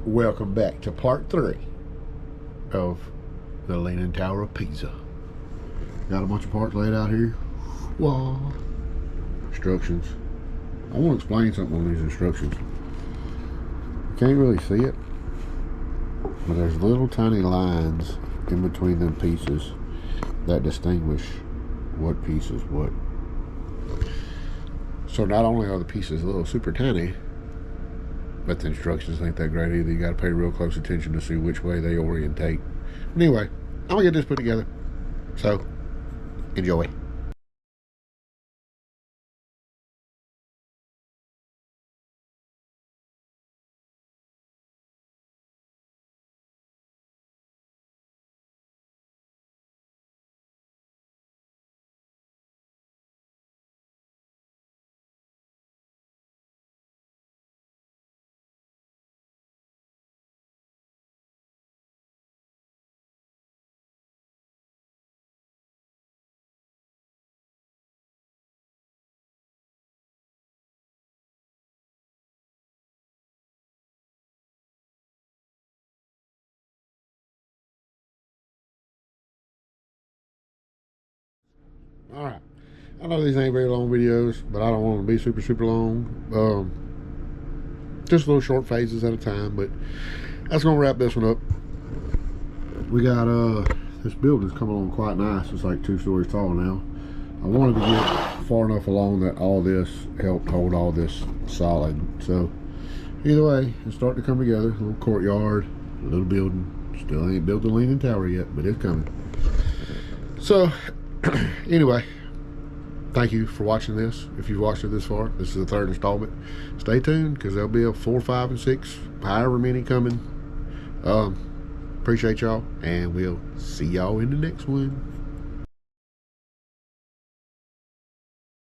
Welcome back to part 3 of the Leaning Tower of Pisa. Got a bunch of parts laid out here. Wow. Instructions. I want to explain something on these instructions. You can't really see it, but there's little tiny lines in between them pieces that distinguish what piece is what. So not only are the pieces a little super tiny, but the instructions ain't that great either. You got to pay real close attention to see which way they orientate. But anyway, I'm going to get this put together. So, enjoy. Alright. I know these ain't very long videos, but I don't want them to be super long. Just little short phases at a time, but that's going to wrap this one up. We got, this building's coming along quite nice. It's like 2 stories tall now. I wanted to get far enough along that all this helped hold all this solid. So, either way, it's starting to come together. A little courtyard, a little building. Still ain't built the Leaning Tower yet, but it's coming. So, anyway, thank you for watching this. If you've watched it this far, this is the 3rd installment. Stay tuned, because there'll be a 4, 5, and 6, however many coming. Appreciate y'all, and we'll see y'all in the next one.